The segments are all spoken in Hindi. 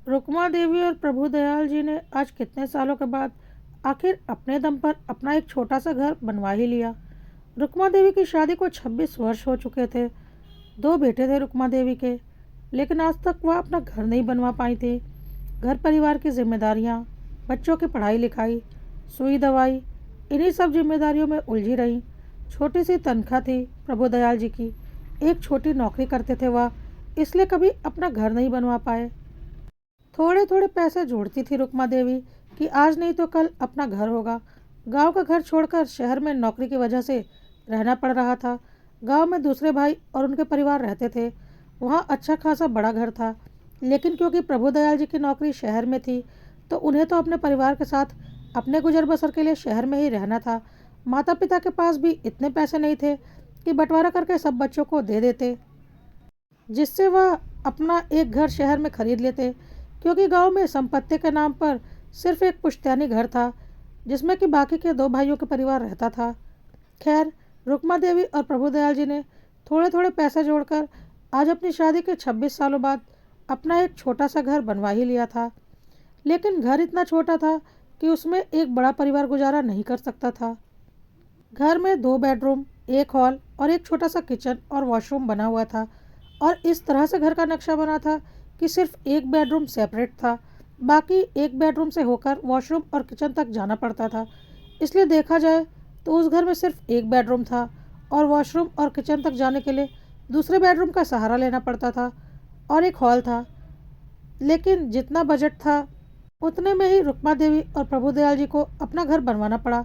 रुक्मा देवी और प्रभु दयाल जी ने आज कितने सालों के बाद आखिर अपने दम पर अपना एक छोटा सा घर बनवा ही लिया। रुक्मा देवी की शादी को 26 वर्ष हो चुके थे। दो बेटे थे रुक्मा देवी के, लेकिन आज तक वह अपना घर नहीं बनवा पाई थी। घर परिवार की जिम्मेदारियां, बच्चों की पढ़ाई लिखाई, सुई दवाई, इन्हीं सब जिम्मेदारियों में उलझी रही। छोटी सी तनख्वाह थी प्रभु दयाल जी की, एक छोटी नौकरी करते थे वह, इसलिए कभी अपना घर नहीं बनवा पाए। थोड़े थोड़े पैसे जोड़ती थी रुक्मा देवी कि आज नहीं तो कल अपना घर होगा। गांव का घर छोड़कर शहर में नौकरी की वजह से रहना पड़ रहा था। गांव में दूसरे भाई और उनके परिवार रहते थे। वहाँ अच्छा खासा बड़ा घर था, लेकिन क्योंकि प्रभुदयाल जी की नौकरी शहर में थी तो उन्हें तो अपने परिवार के साथ अपने गुजर बसर के लिए शहर में ही रहना था। माता पिता के पास भी इतने पैसे नहीं थे कि बंटवारा करके सब बच्चों को दे देते, जिससे वह अपना एक घर शहर में खरीद लेते। क्योंकि गांव में संपत्ति के नाम पर सिर्फ एक पुश्तैनी घर था, जिसमें कि बाकी के दो भाइयों का परिवार रहता था। खैर, रुक्मा देवी और प्रभुदयाल जी ने थोड़े थोड़े पैसे जोड़कर आज अपनी शादी के 26 सालों बाद अपना एक छोटा सा घर बनवा ही लिया था। लेकिन घर इतना छोटा था कि उसमें एक बड़ा परिवार गुजारा नहीं कर सकता था। घर में दो बेडरूम, एक हॉल और एक छोटा सा किचन और वॉशरूम बना हुआ था। और इस तरह से घर का नक्शा बना था कि सिर्फ एक बेडरूम सेपरेट था, बाकी एक बेडरूम से होकर वॉशरूम और किचन तक जाना पड़ता था। इसलिए देखा जाए तो उस घर में सिर्फ एक बेडरूम था और वॉशरूम और किचन तक जाने के लिए दूसरे बेडरूम का सहारा लेना पड़ता था। और एक हॉल था। लेकिन जितना बजट था उतने में ही रुक्मा देवी और प्रभुदयाल जी को अपना घर बनवाना पड़ा।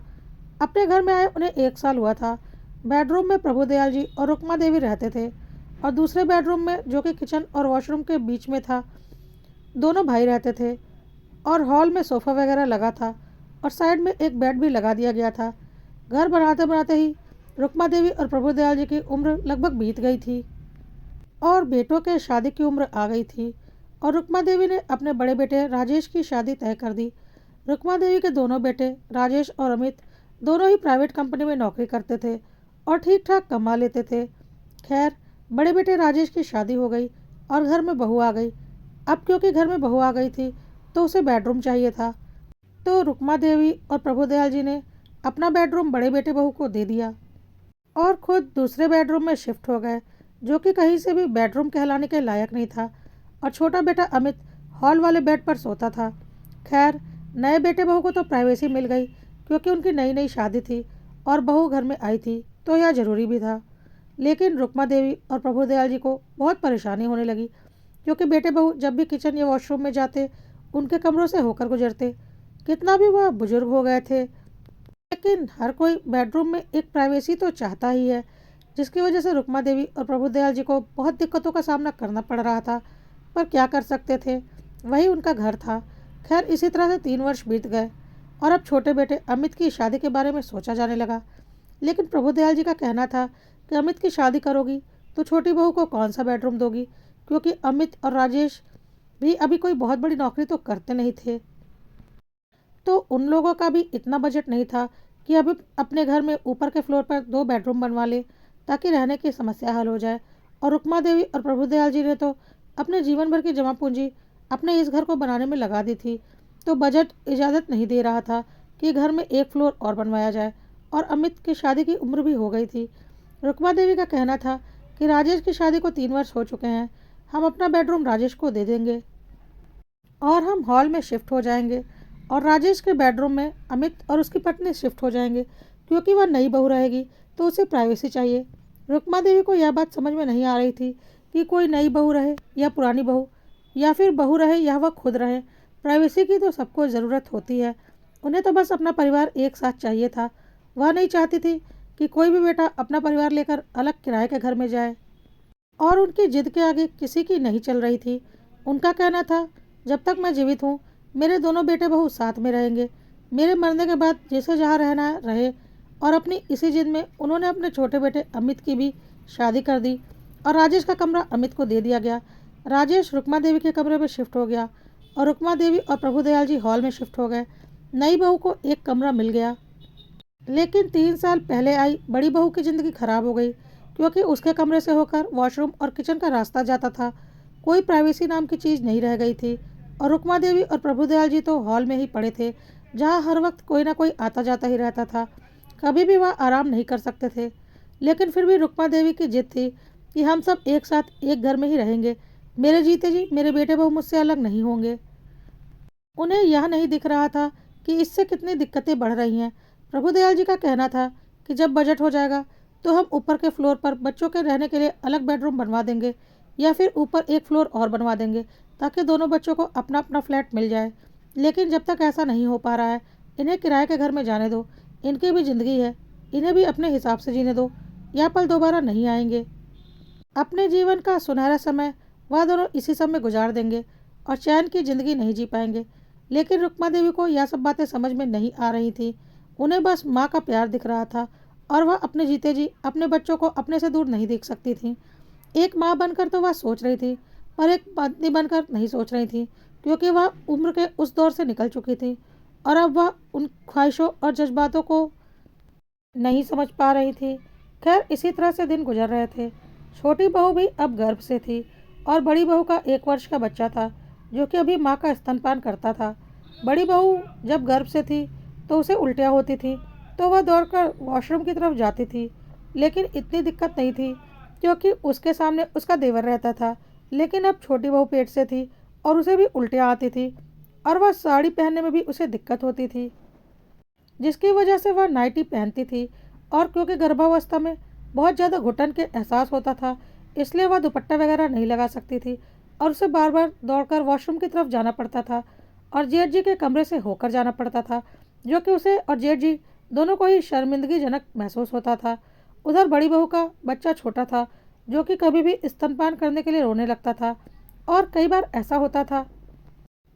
अपने घर में आए उन्हें 1 साल हुआ था। बेडरूम में प्रभुदयाल जी और रुक्मा देवी रहते थे और दूसरे बेडरूम में, जो कि किचन और वॉशरूम के बीच में था, दोनों भाई रहते थे। और हॉल में सोफ़ा वगैरह लगा था और साइड में एक बेड भी लगा दिया गया था। घर बनाते बनाते ही रुक्मा देवी और प्रभुदयाल जी की उम्र लगभग बीत गई थी और बेटों के शादी की उम्र आ गई थी। और रुक्मा देवी ने अपने बड़े बेटे राजेश की शादी तय कर दी। रुक्मा देवी के दोनों बेटे राजेश और अमित दोनों ही प्राइवेट कंपनी में नौकरी करते थे और ठीक ठाक कमा लेते थे। खैर, बड़े बेटे राजेश की शादी हो गई और घर में बहू आ गई। अब क्योंकि घर में बहू आ गई थी तो उसे बेडरूम चाहिए था, तो रुक्मा देवी और प्रभुदयाल जी ने अपना बेडरूम बड़े बेटे बहू को दे दिया और खुद दूसरे बेडरूम में शिफ्ट हो गए, जो कि कहीं से भी बेडरूम कहलाने के लायक नहीं था। और छोटा बेटा अमित हॉल वाले बेड पर सोता था। खैर, नए बेटे बहू को तो प्राइवेसी मिल गई, क्योंकि उनकी नई नई शादी थी और बहू घर में आई थी तो यह जरूरी भी था। लेकिन रुक्मा देवी और प्रभुदयाल जी को बहुत परेशानी होने लगी, क्योंकि बेटे बहू जब भी किचन या वॉशरूम में जाते उनके कमरों से होकर गुजरते। कितना भी वह बुजुर्ग हो गए थे, लेकिन हर कोई बेडरूम में एक प्राइवेसी तो चाहता ही है, जिसकी वजह से रुक्मा देवी और प्रभुदयाल जी को बहुत दिक्कतों का सामना करना पड़ रहा था। पर क्या कर सकते थे, वही उनका घर था। खैर, इसी तरह से 3 वर्ष बीत गए और अब छोटे बेटे अमित की शादी के बारे में सोचा जाने लगा। लेकिन प्रभुदयाल जी का कहना था कि अमित की शादी करोगी तो छोटी बहू को कौन सा बेडरूम दोगी, क्योंकि अमित और राजेश भी अभी कोई बहुत बड़ी नौकरी तो करते नहीं थे, तो उन लोगों का भी इतना बजट नहीं था कि अभी अपने घर में ऊपर के फ्लोर पर दो बेडरूम बनवा ले ताकि रहने की समस्या हल हो जाए। और रुक्मा देवी और प्रभुदयाल जी ने तो अपने जीवन भर की जमा पूंजी अपने इस घर को बनाने में लगा दी थी, तो बजट इजाज़त नहीं दे रहा था कि घर में एक फ्लोर और बनवाया जाए। और अमित की शादी की उम्र भी हो गई थी। रुक्मा देवी का कहना था कि राजेश की शादी को 3 वर्ष हो चुके हैं, हम अपना बेडरूम राजेश को दे देंगे और हम हॉल में शिफ्ट हो जाएंगे और राजेश के बेडरूम में अमित और उसकी पत्नी शिफ्ट हो जाएंगे, क्योंकि वह नई बहू रहेगी तो उसे प्राइवेसी चाहिए। रुक्मा देवी को यह बात समझ में नहीं आ रही थी कि कोई नई बहू रहे या पुरानी बहू, या फिर बहू रहे या वह खुद रहे, प्राइवेसी की तो सबको ज़रूरत होती है। उन्हें तो बस अपना परिवार एक साथ चाहिए था। वह नहीं चाहती थी कि कोई भी बेटा अपना परिवार लेकर अलग किराए के घर में जाए। और उनकी जिद के आगे किसी की नहीं चल रही थी। उनका कहना था, जब तक मैं जीवित हूँ मेरे दोनों बेटे बहू साथ में रहेंगे, मेरे मरने के बाद जिसे जहाँ रहना है रहे। और अपनी इसी जिद में उन्होंने अपने छोटे बेटे अमित की भी शादी कर दी और राजेश का कमरा अमित को दे दिया गया। राजेश रुक्मा देवी के कमरे में शिफ्ट हो गया और रुक्मा देवी और प्रभुदयाल जी हॉल में शिफ्ट हो गए। नई बहू को एक कमरा मिल गया। लेकिन 3 साल पहले आई बड़ी बहू की ज़िंदगी खराब हो गई, क्योंकि उसके कमरे से होकर वॉशरूम और किचन का रास्ता जाता था। कोई प्राइवेसी नाम की चीज़ नहीं रह गई थी। और रुक्मा देवी और प्रभुदयाल जी तो हॉल में ही पड़े थे, जहाँ हर वक्त कोई ना कोई आता जाता ही रहता था। कभी भी वह आराम नहीं कर सकते थे। लेकिन फिर भी रुक्मा देवी की जिद थी कि हम सब एक साथ एक घर में ही रहेंगे। मेरे जीते जी मेरे बेटे बहू मुझसे अलग नहीं होंगे। उन्हें यह नहीं दिख रहा था कि इससे कितनी दिक्कतें बढ़ रही हैं। प्रभुदयाल जी का कहना था कि जब बजट हो जाएगा तो हम ऊपर के फ्लोर पर बच्चों के रहने के लिए अलग बेडरूम बनवा देंगे, या फिर ऊपर एक फ्लोर और बनवा देंगे, ताकि दोनों बच्चों को अपना अपना फ्लैट मिल जाए। लेकिन जब तक ऐसा नहीं हो पा रहा है, इन्हें किराए के घर में जाने दो। इनकी भी ज़िंदगी है, इन्हें भी अपने हिसाब से जीने दो। यह पल दोबारा नहीं आएंगे। अपने जीवन का सुनहरा समय वह दोनों इसी सब में गुजार देंगे और चैन की ज़िंदगी नहीं जी पाएंगे। लेकिन रुक्मा देवी को यह सब बातें समझ में नहीं आ रही थी। उन्हें बस माँ का प्यार दिख रहा था, और वह अपने जीते जी अपने बच्चों को अपने से दूर नहीं देख सकती थी। एक माँ बनकर तो वह सोच रही थी, पर एक पत्नी बनकर नहीं सोच रही थी, क्योंकि वह उम्र के उस दौर से निकल चुकी थी और अब वह उन ख्वाहिशों और जज्बातों को नहीं समझ पा रही थी। खैर, इसी तरह से दिन गुजर रहे थे। छोटी बहू भी अब गर्भ से थी, और बड़ी बहू का 1 वर्ष का बच्चा था, जो कि अभी माँ का स्तनपान करता था। बड़ी बहू जब गर्भ से थी तो उसे उल्टियाँ होती थी, तो वह दौड़कर वॉशरूम की तरफ जाती थी। लेकिन इतनी दिक्कत नहीं थी, क्योंकि उसके सामने उसका देवर रहता था। लेकिन अब छोटी बहू पेट से थी और उसे भी उल्टियाँ आती थी, और वह साड़ी पहनने में भी उसे दिक्कत होती थी, जिसकी वजह से वह नाइटी पहनती थी। और क्योंकि गर्भावस्था में बहुत ज़्यादा घुटन के एहसास होता था, इसलिए वह दुपट्टा वगैरह नहीं लगा सकती थी, और उसे बार बार दौड़कर वॉशरूम की तरफ जाना पड़ता था, और जेठ जी के कमरे से होकर जाना पड़ता था, जो कि उसे और जेठ जी दोनों को ही शर्मिंदगीजनक महसूस होता था। उधर बड़ी बहू का बच्चा छोटा था, जो कि कभी भी स्तनपान करने के लिए रोने लगता था, और कई बार ऐसा होता था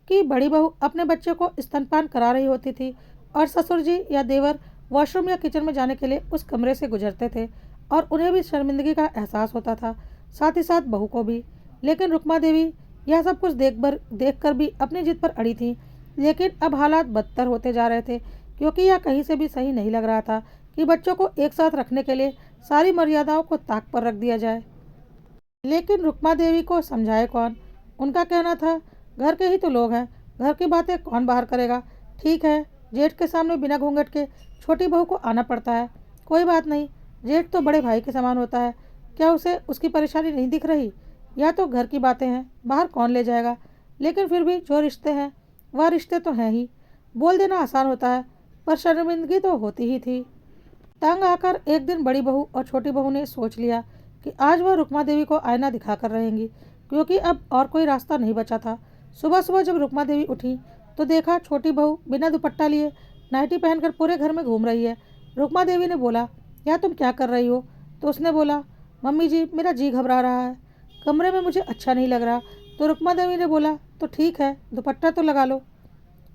कि बड़ी बहू अपने बच्चे को स्तनपान करा रही होती थी, और ससुर जी या देवर वॉशरूम या किचन में जाने के लिए उस कमरे से गुजरते थे, और उन्हें भी शर्मिंदगी का एहसास होता था, साथ ही साथ बहू को भी। लेकिन रुक्मा देवी यह सब कुछ देख कर भी अपनी जिद पर अड़ी थी। लेकिन अब हालात बदतर होते जा रहे थे, क्योंकि यह कहीं से भी सही नहीं लग रहा था कि बच्चों को एक साथ रखने के लिए सारी मर्यादाओं को ताक पर रख दिया जाए। लेकिन रुक्मा देवी को समझाए कौन। उनका कहना था, घर के ही तो लोग हैं, घर की बातें कौन बाहर करेगा। ठीक है, जेठ के सामने बिना घूंघट के छोटी बहू को आना पड़ता है, कोई बात नहीं। जेठ तो बड़े भाई के समान होता है, क्या उसे उसकी परेशानी नहीं दिख रही। यह तो घर की बातें हैं, बाहर कौन ले जाएगा। लेकिन फिर भी जो रिश्ते हैं वह रिश्ते तो हैं ही। बोल देना आसान होता है, पर शर्मिंदगी तो होती ही थी। तंग आकर एक दिन बड़ी बहू और छोटी बहू ने सोच लिया कि आज वह रुक्मा देवी को आईना दिखाकर रहेंगी, क्योंकि अब और कोई रास्ता नहीं बचा था। सुबह सुबह जब रुक्मा देवी उठी तो देखा छोटी बहू बिना दुपट्टा लिए नाइटी पहनकर पूरे घर में घूम रही है। रुक्मा देवी ने बोला, यह तुम क्या कर रही हो। तो उसने बोला, मम्मी जी, मेरा जी घबरा रहा है, कमरे में मुझे अच्छा नहीं लग रहा। तो रुक्मा देवी ने बोला, तो ठीक है, दुपट्टा तो लगा लो।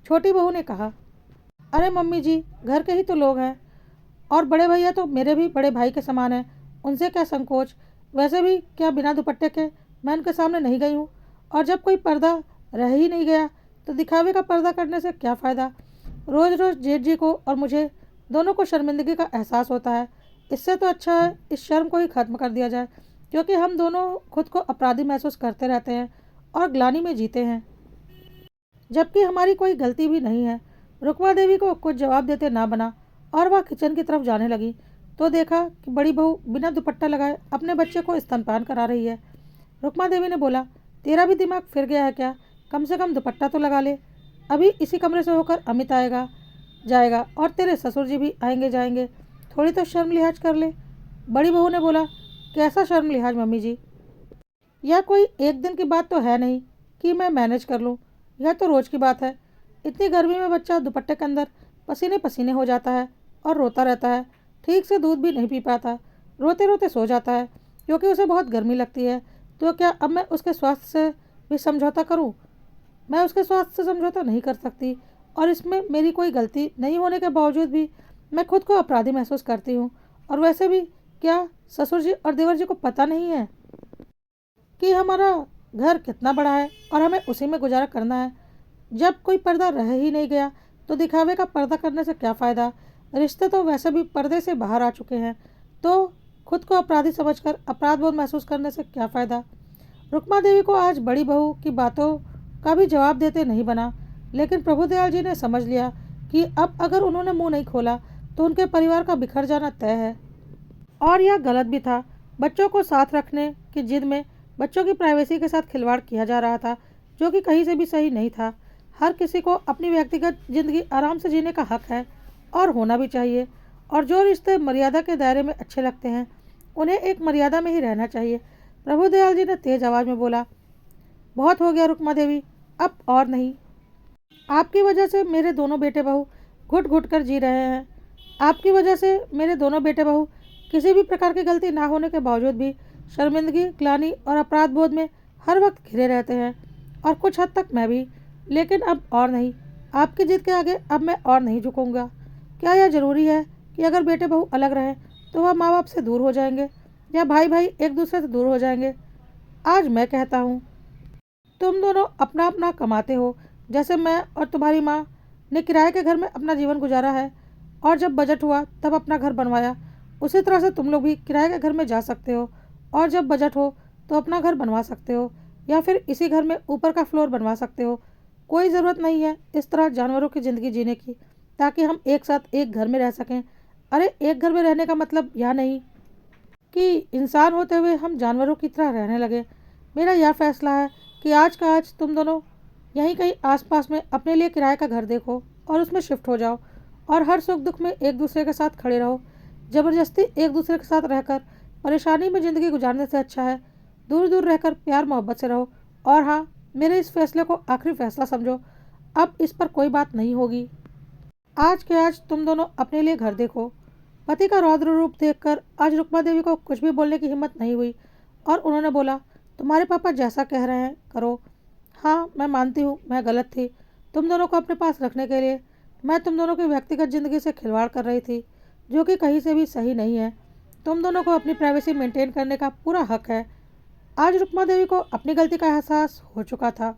छोटी बहू ने कहा, अरे मम्मी जी, घर के ही तो लोग हैं, और बड़े भैया तो मेरे भी बड़े भाई के समान हैं, उनसे क्या संकोच। वैसे भी क्या बिना दुपट्टे के मैं उनके सामने नहीं गई हूँ, और जब कोई पर्दा रह ही नहीं गया तो दिखावे का पर्दा करने से क्या फ़ायदा। रोज़ रोज़ जेठ जी को और मुझे दोनों को शर्मिंदगी का एहसास होता है। इससे तो अच्छा है इस शर्म को ही ख़त्म कर दिया जाए, क्योंकि हम दोनों खुद को अपराधी महसूस करते रहते हैं और ग्लानि में जीते हैं, जबकि हमारी कोई गलती भी नहीं है। रुक्मा देवी को कुछ जवाब देते ना बना, और वह किचन की तरफ जाने लगी तो देखा कि बड़ी बहू बिना दुपट्टा लगाए अपने बच्चे को स्तनपान करा रही है। रुक्मा देवी ने बोला, तेरा भी दिमाग फिर गया है क्या, कम से कम दुपट्टा तो लगा ले। अभी इसी कमरे से होकर अमित आएगा जाएगा, और तेरे ससुर जी भी आएंगे जाएंगे, थोड़ी तो शर्म लिहाज कर ले। बड़ी बहू ने बोला, कैसा शर्म लिहाज मम्मी जी, यह कोई एक दिन की बात तो है नहीं कि मैं मैनेज कर लूँ, यह तो रोज़ की बात है। इतनी गर्मी में बच्चा दुपट्टे के अंदर पसीने पसीने हो जाता है और रोता रहता है, ठीक से दूध भी नहीं पी पाता, रोते रोते सो जाता है, क्योंकि उसे बहुत गर्मी लगती है। तो क्या अब मैं उसके स्वास्थ्य से भी समझौता करूं। मैं उसके स्वास्थ्य से समझौता नहीं कर सकती, और इसमें मेरी कोई गलती नहीं होने के बावजूद भी मैं खुद को अपराधी महसूस करती हूँ। और वैसे भी क्या ससुर जी और देवर जी को पता नहीं है कि हमारा घर कितना बड़ा है और हमें उसी में गुजारा करना है। जब कोई पर्दा रह ही नहीं गया तो दिखावे का पर्दा करने से क्या फ़ायदा। रिश्ते तो वैसे भी पर्दे से बाहर आ चुके हैं, तो खुद को अपराधी समझकर अपराध बोध महसूस करने से क्या फ़ायदा। रुक्मा देवी को आज बड़ी बहू की बातों का भी जवाब देते नहीं बना, लेकिन प्रभुदयाल जी ने समझ लिया कि अब अगर उन्होंने मुंह नहीं खोला तो उनके परिवार का बिखर जाना तय है। और यह गलत भी था। बच्चों को साथ रखने की जिद में बच्चों की प्राइवेसी के साथ खिलवाड़ किया जा रहा था, जो कि कहीं से भी सही नहीं था। हर किसी को अपनी व्यक्तिगत जिंदगी आराम से जीने का हक है और होना भी चाहिए, और जो रिश्ते मर्यादा के दायरे में अच्छे लगते हैं उन्हें एक मर्यादा में ही रहना चाहिए। प्रभुदयाल जी ने तेज आवाज में बोला, बहुत हो गया रुक्मा देवी, अब और नहीं। आपकी वजह से मेरे दोनों बेटे बहू घुट घुट कर जी रहे हैं। आपकी वजह से मेरे दोनों बेटे बहू किसी भी प्रकार की गलती ना होने के बावजूद भी शर्मिंदगी, ग्लानि और अपराध बोध में हर वक्त घिरे रहते हैं, और कुछ हद तक मैं भी। लेकिन अब और नहीं। आपकी जिद के आगे अब मैं और नहीं झुकूंगा। क्या यह ज़रूरी है कि अगर बेटे बहू अलग रहें तो वह माँ बाप से दूर हो जाएंगे, या भाई भाई एक दूसरे से दूर हो जाएंगे? आज मैं कहता हूँ, तुम दोनों अपना अपना कमाते हो। जैसे मैं और तुम्हारी माँ ने किराए के घर में अपना जीवन गुजारा है और जब बजट हुआ तब अपना घर बनवाया, उसी तरह से तुम लोग भी किराए के घर में जा सकते हो और जब बजट हो तो अपना घर बनवा सकते हो, या फिर इसी घर में ऊपर का फ्लोर बनवा सकते हो। कोई ज़रूरत नहीं है इस तरह जानवरों की ज़िंदगी जीने की, ताकि हम एक साथ एक घर में रह सकें। अरे एक घर में रहने का मतलब यह नहीं कि इंसान होते हुए हम जानवरों की तरह रहने लगे। मेरा यह फैसला है कि आज का आज तुम दोनों यहीं कहीं आसपास में अपने लिए किराए का घर देखो और उसमें शिफ्ट हो जाओ, और हर सुख दुख में एक दूसरे के साथ खड़े रहो। ज़बरदस्ती एक दूसरे के साथ रहकर परेशानी में ज़िंदगी गुजारने से अच्छा है दूर दूर रहकर प्यार मोहब्बत से रहो। और हाँ, मेरे इस फैसले को आखिरी फैसला समझो। अब इस पर कोई बात नहीं होगी। आज के आज तुम दोनों अपने लिए घर देखो। पति का रौद्र रूप देखकर आज रुक्मा देवी को कुछ भी बोलने की हिम्मत नहीं हुई, और उन्होंने बोला, तुम्हारे पापा जैसा कह रहे हैं करो। हाँ, मैं मानती हूँ मैं गलत थी तुम दोनों को अपने पास रखने के लिए। मैं तुम दोनों की व्यक्तिगत ज़िंदगी से खिलवाड़ कर रही थी, जो कि कहीं से भी सही नहीं है। तुम दोनों को अपनी प्राइवेसी मेंटेन करने का पूरा हक है। आज रुक्मा देवी को अपनी गलती का एहसास हो चुका था।